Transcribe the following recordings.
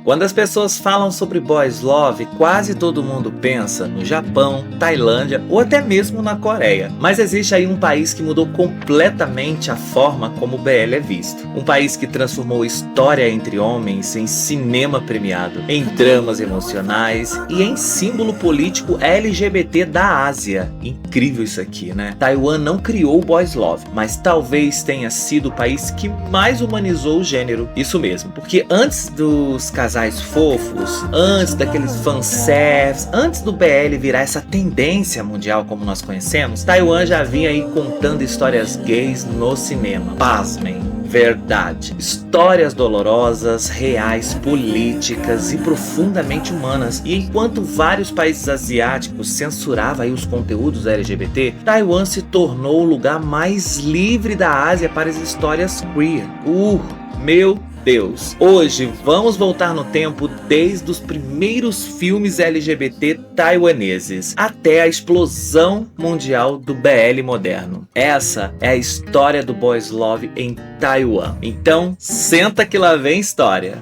Quando as pessoas falam sobre boys love, quase todo mundo pensa no Japão, Tailândia ou até mesmo na Coreia. Mas existe aí um país que mudou completamente a forma como o BL é visto. Um país que transformou história entre homens em cinema premiado, em dramas emocionais e em símbolo político LGBT da Ásia. Incrível isso aqui, né? Taiwan não criou o boys love, mas talvez tenha sido o país que mais humanizou o gênero. Isso mesmo, porque antes dos casais fofos, antes daqueles fanservice, antes do BL virar essa tendência mundial como nós conhecemos, Taiwan já vinha aí contando histórias gays no cinema. Pasmem. Verdade. Histórias dolorosas, reais, políticas e profundamente humanas. E enquanto vários países asiáticos censuravam aí os conteúdos LGBT, Taiwan se tornou o lugar mais livre da Ásia para as histórias queer. Meu Deus. Hoje vamos voltar no tempo desde os primeiros filmes LGBT taiwaneses até a explosão mundial do BL moderno. Essa é a história do boys love em Taiwan. Então, senta que lá vem história.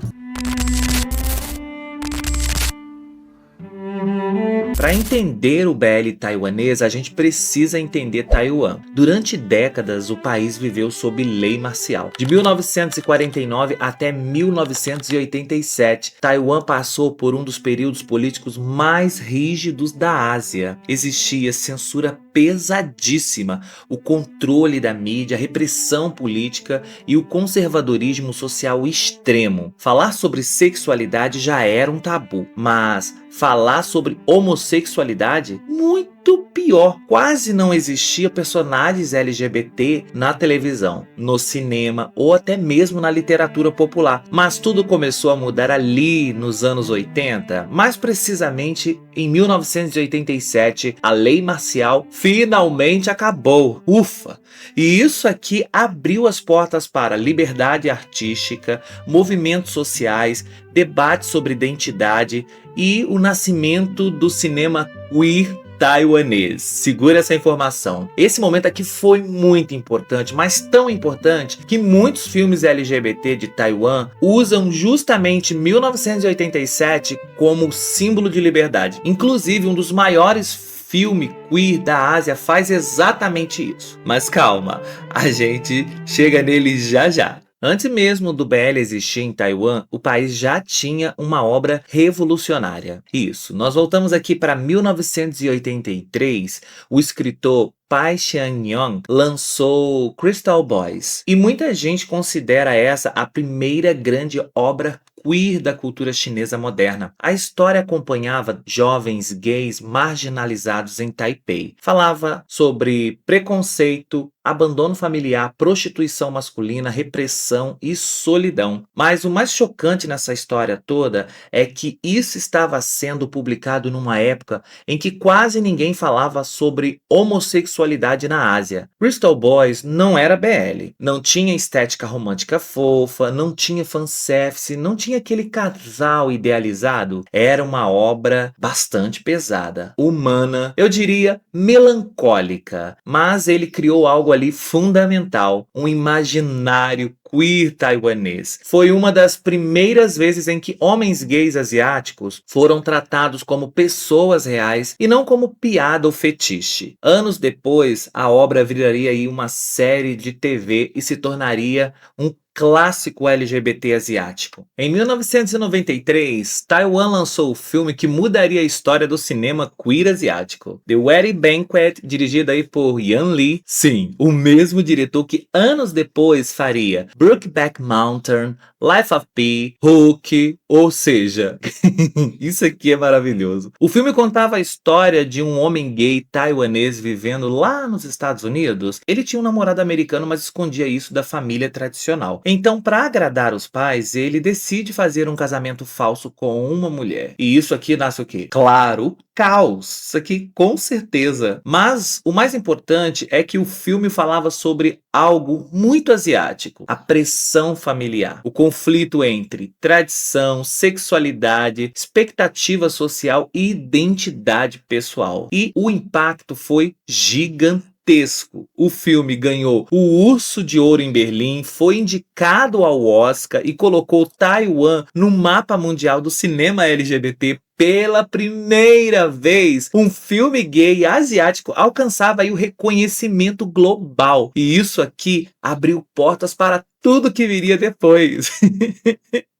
Para entender o BL taiwanês, a gente precisa entender Taiwan. Durante décadas, o país viveu sob lei marcial. De 1949 até 1987, Taiwan passou por um dos períodos políticos mais rígidos da Ásia. Existia censura pesadíssima, o controle da mídia, a repressão política e o conservadorismo social extremo. Falar sobre sexualidade já era um tabu, mas falar sobre homossexualidade, muito pior. Quase não existia personagens LGBT na televisão, no cinema ou até mesmo na literatura popular. Mas tudo começou a mudar ali nos anos 80, mais precisamente em 1987, a lei marcial finalmente acabou. Ufa! E isso aqui abriu as portas para liberdade artística, movimentos sociais, debates sobre identidade e o nascimento do cinema queer taiwanês. Segura essa informação. Esse momento aqui foi muito importante, mas tão importante que muitos filmes LGBT de Taiwan usam justamente 1987 como símbolo de liberdade. Inclusive, um dos maiores filme queer da Ásia faz exatamente isso. Mas calma, a gente chega nele já já. Antes mesmo do BL existir em Taiwan, o país já tinha uma obra revolucionária. Isso, nós voltamos aqui para 1983, o escritor Pai Xianyang lançou Crystal Boys. E muita gente considera essa a primeira grande obra queer da cultura chinesa moderna. A história acompanhava jovens gays marginalizados em Taipei. Falava sobre preconceito, abandono familiar, prostituição masculina, repressão e solidão. Mas o mais chocante nessa história toda é que isso estava sendo publicado numa época em que quase ninguém falava sobre homossexualidade na Ásia. Crystal Boys não era BL, não tinha estética romântica fofa, não tinha fanservice, não tinha aquele casal idealizado. Era uma obra bastante pesada, humana, eu diria melancólica, mas ele criou algo ali fundamental, um imaginário queer taiwanês. Foi uma das primeiras vezes em que homens gays asiáticos foram tratados como pessoas reais e não como piada ou fetiche. Anos depois, a obra viraria aí uma série de TV e se tornaria um clássico LGBT asiático. Em 1993, Taiwan lançou o filme que mudaria a história do cinema queer asiático, The Wedding Banquet, dirigido aí por Yan Li. Sim, o mesmo diretor que anos depois faria Brokeback Mountain, Life of Pi, Hook, ou seja, isso aqui é maravilhoso. O filme contava a história de um homem gay taiwanês vivendo lá nos Estados Unidos. Ele tinha um namorado americano, mas escondia isso da família tradicional. Então, para agradar os pais, ele decide fazer um casamento falso com uma mulher. E isso aqui nasce o quê? Claro, caos. Isso aqui com certeza. Mas o mais importante é que o filme falava sobre algo muito asiático: a pressão familiar, o conflito entre tradição, sexualidade, expectativa social e identidade pessoal. E o impacto foi gigantesco. gigantesco. O filme ganhou o Urso de Ouro em Berlim, foi indicado ao Oscar e colocou Taiwan no mapa mundial do cinema LGBT. Pela primeira vez, um filme gay asiático alcançava aí o reconhecimento global. E isso aqui abriu portas para tudo que viria depois.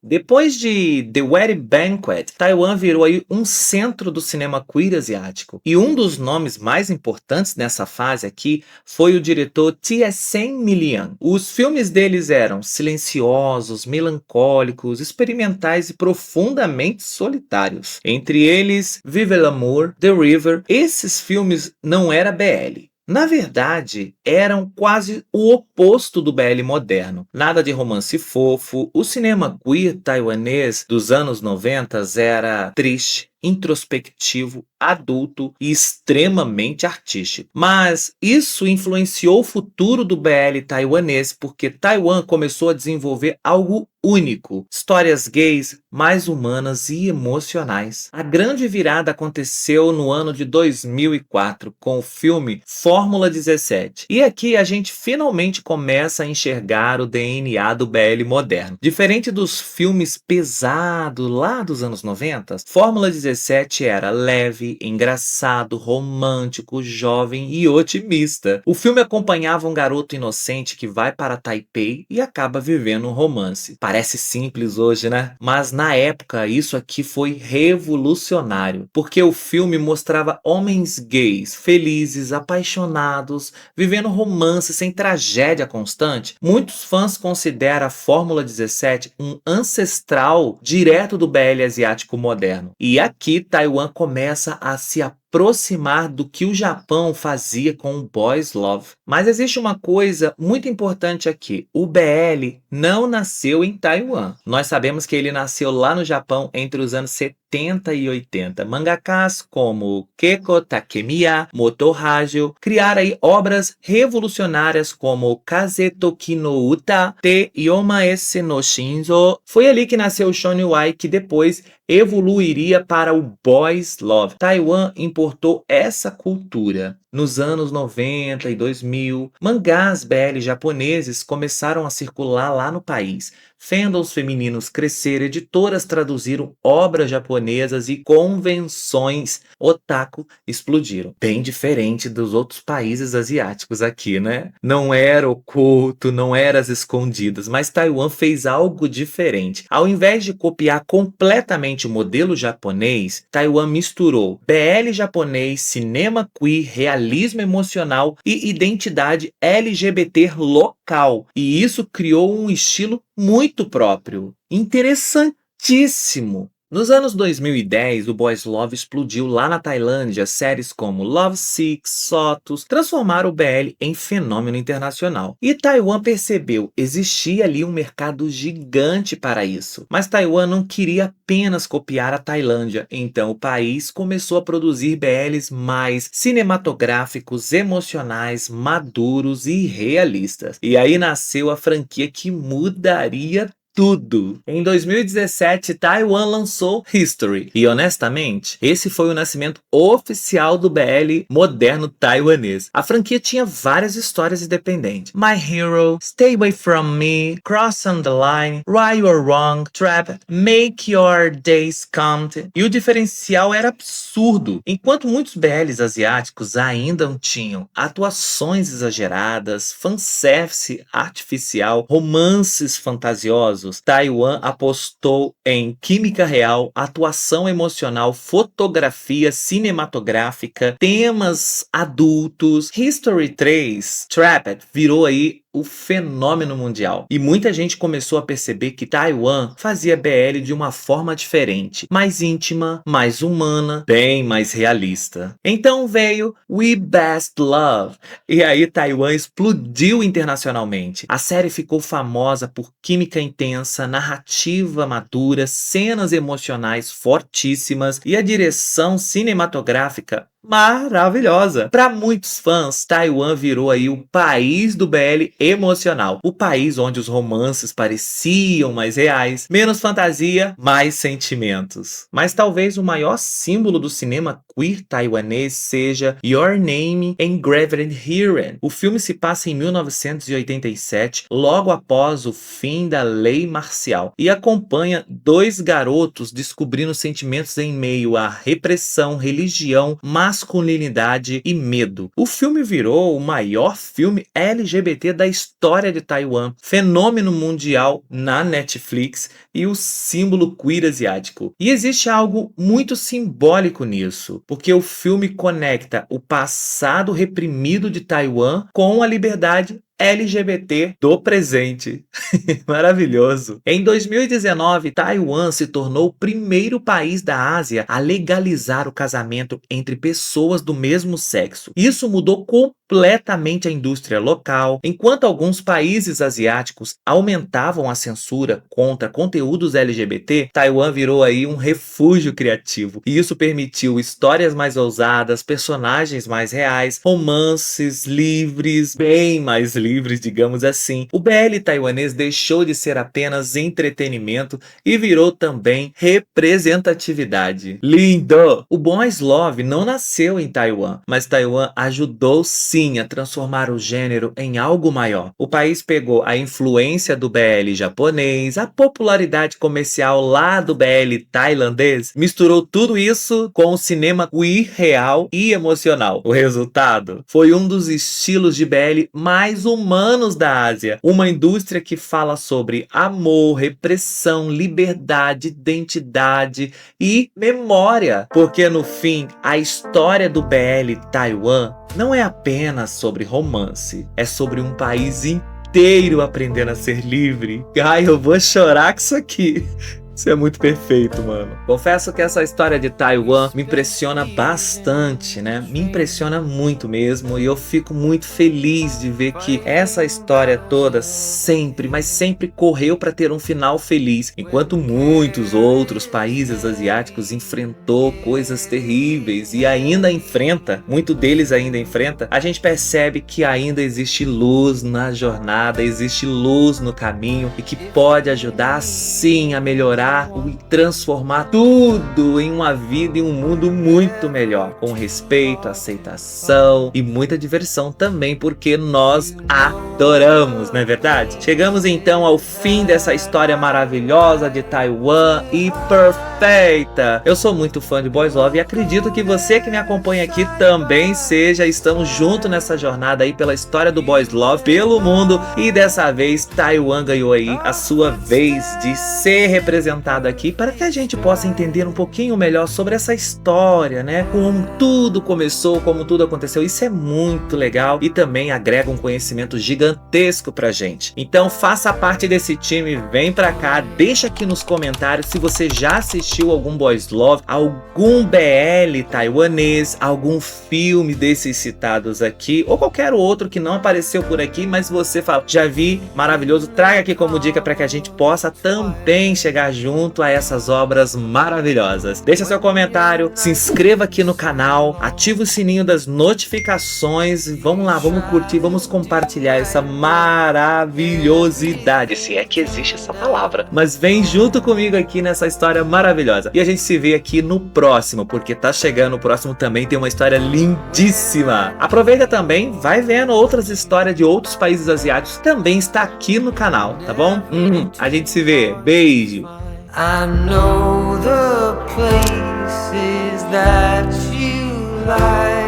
Depois de The Wedding Banquet, Taiwan virou aí um centro do cinema queer asiático. E um dos nomes mais importantes nessa fase aqui foi o diretor Tien Milian. Os filmes deles eram silenciosos, melancólicos, experimentais e profundamente solitários. Entre eles, Vive l'amour, The River. Esses filmes não era BL. Na verdade, eram quase o oposto do BL moderno. Nada de romance fofo. O cinema queer taiwanês dos anos 90 era triste, introspectivo, adulto e extremamente artístico. Mas isso influenciou o futuro do BL taiwanês porque Taiwan começou a desenvolver algo único, histórias gays mais humanas e emocionais. A grande virada aconteceu no ano de 2004 com o filme Fórmula 17. E aqui a gente finalmente começa a enxergar o DNA do BL moderno. Diferente dos filmes pesados lá dos anos 90, Fórmula 17 era leve, engraçado, romântico, jovem e otimista. O filme acompanhava um garoto inocente que vai para Taipei e acaba vivendo um romance. Parece simples hoje, né? Mas na época isso aqui foi revolucionário, porque o filme mostrava homens gays, felizes, apaixonados, vivendo romance sem tragédia constante. Muitos fãs consideram a Fórmula 17 um ancestral direto do BL asiático moderno. E aqui Taiwan começa a se aproximar do que o Japão fazia com o Boys Love. Mas existe uma coisa muito importante aqui. O BL não nasceu em Taiwan. Nós sabemos que ele nasceu lá no Japão entre os anos 70 e 80. Mangakas como Keiko Takemiya, Moto Hagio criaram aí obras revolucionárias como Kazetoki no Uta, Te Yomaese no Shinzo. Foi ali que nasceu o Shoniwai, que depois evoluiria para o Boys Love. Taiwan importou essa cultura. Nos anos 90 e 2000, mangás BL japoneses começaram a circular lá no país. Fandoms femininos cresceram, editoras traduziram obras japonesas e convenções otaku explodiram. Bem diferente dos outros países asiáticos aqui, né? Não era oculto, não era às escondidas, mas Taiwan fez algo diferente. Ao invés de copiar completamente o modelo japonês, Taiwan misturou BL japonês, cinema queer, realismo emocional e identidade LGBT local. E isso criou um estilo muito próprio, interessantíssimo. Nos anos 2010, o Boys Love explodiu lá na Tailândia. Séries como Love Sick, Sotus transformaram o BL em fenômeno internacional. E Taiwan percebeu, existia ali um mercado gigante para isso. Mas Taiwan não queria apenas copiar a Tailândia, então o país começou a produzir BLs mais cinematográficos, emocionais, maduros e realistas. E aí nasceu a franquia que mudaria tudo. Em 2017, Taiwan lançou History. E honestamente, esse foi o nascimento oficial do BL moderno taiwanês. A franquia tinha várias histórias independentes. My Hero, Stay Away From Me, Cross on the Line, Right or Wrong, Trap, Make Your Days Count. E o diferencial era absurdo. Enquanto muitos BLs asiáticos ainda não tinham atuações exageradas, fanservice artificial, romances fantasiosos, Taiwan apostou em química real, atuação emocional, fotografia cinematográfica, temas adultos. History 3, Trapped, virou aí o fenômeno mundial. E muita gente começou a perceber que Taiwan fazia BL de uma forma diferente, mais íntima, mais humana, bem mais realista. Então veio We Best Love, e aí Taiwan explodiu internacionalmente. A série ficou famosa por química intensa, narrativa madura, cenas emocionais fortíssimas e a direção cinematográfica maravilhosa. Para muitos fãs, Taiwan virou aí o país do BL emocional, o país onde os romances pareciam mais reais, menos fantasia, mais sentimentos. Mas talvez o maior símbolo do cinema queer taiwanês seja Your Name Engraved Herein. O filme se passa em 1987, logo após o fim da lei marcial, e acompanha dois garotos descobrindo sentimentos em meio à repressão, religião, masculinidade e medo. O filme virou o maior filme LGBT da história de Taiwan, fenômeno mundial na Netflix e o símbolo queer asiático. E existe algo muito simbólico nisso, porque o filme conecta o passado reprimido de Taiwan com a liberdade LGBT do presente. Maravilhoso. Em 2019, Taiwan se tornou o primeiro país da Ásia a legalizar o casamento entre pessoas do mesmo sexo. Isso mudou completamente a indústria local. Enquanto alguns países asiáticos aumentavam a censura contra conteúdos LGBT, Taiwan virou aí um refúgio criativo. E isso permitiu histórias mais ousadas, personagens mais reais, romances livres, bem mais livres, digamos assim. O BL taiwanês deixou de ser apenas entretenimento e virou também representatividade. Lindo! O Boys Love não nasceu em Taiwan, mas Taiwan ajudou sim a transformar o gênero em algo maior. O país pegou a influência do BL japonês, a popularidade comercial lá do BL tailandês, misturou tudo isso com o cinema queer real e emocional. O resultado foi um dos estilos de BL mais humanos da Ásia, uma indústria que fala sobre amor, repressão, liberdade, identidade e memória, porque no fim a história do BL Taiwan não é apenas sobre romance, é sobre um país inteiro aprendendo a ser livre. Ai, eu vou chorar com isso aqui. Isso é muito perfeito, mano. Confesso que essa história de Taiwan me impressiona bastante, né? Me impressiona muito mesmo, e eu fico muito feliz de ver que essa história toda sempre, mas sempre correu para ter um final feliz, enquanto muitos outros países asiáticos enfrentou coisas terríveis e ainda enfrenta, muito deles ainda enfrenta. A gente percebe que ainda existe luz na jornada, existe luz no caminho e que pode ajudar sim a melhorar e transformar tudo em uma vida e um mundo muito melhor, com respeito, aceitação e muita diversão também, porque nós adoramos, não é verdade? Chegamos então ao fim dessa história maravilhosa de Taiwan e perfeita. Eu sou muito fã de Boys Love e acredito que você que me acompanha aqui também seja. Estamos juntos nessa jornada aí pela história do Boys Love pelo mundo, e dessa vez Taiwan ganhou aí a sua vez de ser representada aqui para que a gente possa entender um pouquinho melhor sobre essa história, né? Como tudo começou, como tudo aconteceu. Isso é muito legal e também agrega um conhecimento gigantesco pra gente. Então faça parte desse time, vem pra cá, deixa aqui nos comentários se você já assistiu algum Boys Love, algum BL taiwanês, algum filme desses citados aqui, ou qualquer outro que não apareceu por aqui, mas você fala, já vi, maravilhoso, traga aqui como dica para que a gente possa também chegar junto a essas obras maravilhosas. Deixa seu comentário, se inscreva aqui no canal, ativa o sininho das notificações, vamos lá, vamos curtir, vamos compartilhar essa maravilhosidade, se é que existe essa palavra. Mas vem junto comigo aqui nessa história maravilhosa. E a gente se vê aqui no próximo, porque tá chegando o próximo também, tem uma história lindíssima. Aproveita também, vai vendo outras histórias de outros países asiáticos, também está aqui no canal, tá bom? A gente se vê, beijo! I know the places that you like.